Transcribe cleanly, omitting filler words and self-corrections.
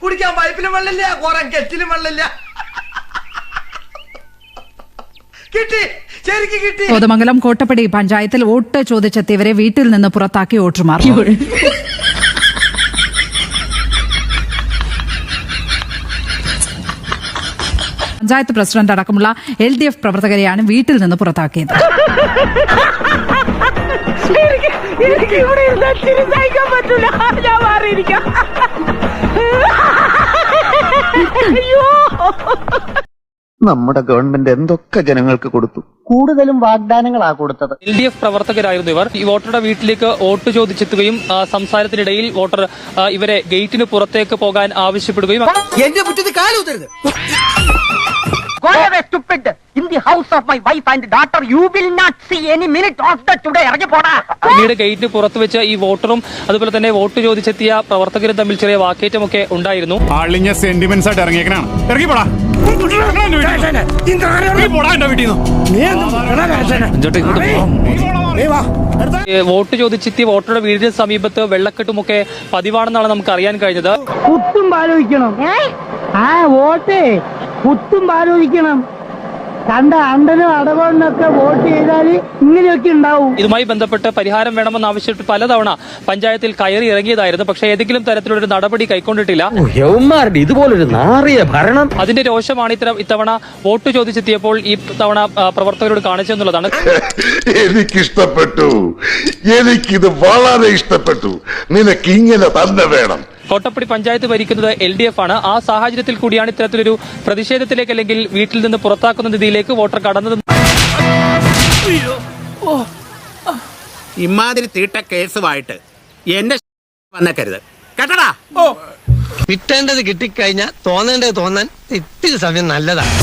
കുടിക്കാൻ പൈപ്പിലും വെള്ളമില്ല, കുറെ കെറ്റിലും വെള്ളമില്ല. കിട്ടി, ശരിക്കും കിട്ടി. കോതമംഗലം കോട്ടപ്പടി പഞ്ചായത്തിൽ വോട്ട് ചോദിച്ചെത്തിയവരെ വീട്ടിൽ നിന്ന് പുറത്താക്കി വോട്ടർമാർ. പഞ്ചായത്ത് പ്രസിഡന്റ് അടക്കമുള്ള LDF പ്രവർത്തകരെയാണ് വീട്ടിൽ നിന്ന് പുറത്താക്കിയത്. എനിക്ക് ഇവിടെ സഹിക്കാൻ പറ്റില്ല, ഞാൻ മാറിയിരിക്കാം. നമ്മുടെ ഗവൺമെന്റ് എന്തൊക്കെ ജനങ്ങൾക്ക് കൊടുത്തു. കൂടുതലും വാഗ്ദാനങ്ങളാ കൊടുത്തത്. LDF പ്രവർത്തകരായിരുന്നു ഇവർ. ഈ വോട്ടറുടെ വീട്ടിലേക്ക് വോട്ട് ചോദിച്ചെത്തുകയും സംസാരത്തിനിടയിൽ വോട്ടർ ഇവരെ ഗേറ്റിന് പുറത്തേക്ക് പോകാൻ ആവശ്യപ്പെടുകയും എന്റെ മുറ്റത്ത് കാലൂത്തരുത്. Go away, stupid! In the house of my wife and daughter, you will not see any minute of that today. ഇറങ്ങി പോടാ. പിന്നീട് ഗേറ്റിന് പുറത്ത് വെച്ച് ഈ വോട്ടറും അതുപോലെ തന്നെ വോട്ട് ചോദിച്ചെത്തിയ പ്രവർത്തകരും തമ്മിൽ ചെറിയ വാക്കേറ്റമൊക്കെ ഉണ്ടായിരുന്നു. ആളിഞ്ഞ സെന്റിമെന്റ്സ് ആയിട്ട് ഇറങ്ങിയേക്കണാണ്. ഇറങ്ങി പോടാ. വോട്ട് ചോദിച്ചെത്തിയ വോട്ടറുടെ വീടിന് സമീപത്ത് വെള്ളക്കെട്ടുമൊക്കെ പതിവാണെന്നാണ് നമുക്ക് അറിയാൻ കഴിഞ്ഞത്. കുത്തും ആലോചിക്കണം. വോട്ട് കുത്തും ആലോചിക്കണം. കണ്ട അണ്ടനും അടവണ്ണൊക്കെ വോട്ട് ചെയ്താൽ ഇങ്ങനെയൊക്കെ ഉണ്ടാവും. ഇതുമായി ബന്ധപ്പെട്ട് പരിഹാരം വേണമെന്ന് ആവശ്യപ്പെട്ട് പലതവണ പഞ്ചായത്തിൽ കയറി ഇറങ്ങിയതായിരുന്നു. പക്ഷേ ഏതെങ്കിലും തരത്തിലൊരു നടപടി കൈക്കൊണ്ടിട്ടില്ല. ഇതുപോലൊരു നാറിയ ഭരണം. അതിന്റെ രോഷമാണ് ഇത്തവണ വോട്ട് ചോദിച്ചെത്തിയപ്പോൾ ഈ തവണ പ്രവർത്തകരോട് കാണിച്ചെന്നുള്ളതാണ്. എനിക്കിഷ്ടപ്പെട്ടു, എനിക്കിത് വളരെ ഇഷ്ടപ്പെട്ടു. നിനക്ക് ഇങ്ങനെ തന്നെ വേണം. കോട്ടപ്പടി പഞ്ചായത്ത് ഭരിക്കുന്നത് LDF ആണ്. ആ സാഹചര്യത്തിൽ കൂടിയാണ് ഇത്തരത്തിലൊരു പ്രതിഷേധത്തിലേക്ക് അല്ലെങ്കിൽ വീട്ടിൽ നിന്ന് പുറത്താക്കുന്ന രീതിയിലേക്ക് വോട്ടർ കടന്നത്. ഇമാതിരി തീട്ട കേസുമായിട്ട് എന്നെ വന്നേക്കരുത് കേട്ടടാ. കിട്ടേണ്ടത് കിട്ടിക്കഴിഞ്ഞാൽ തോന്നേണ്ടത് തോന്നാൻ ഇത്തിരി സമയം നല്ലതാണ്.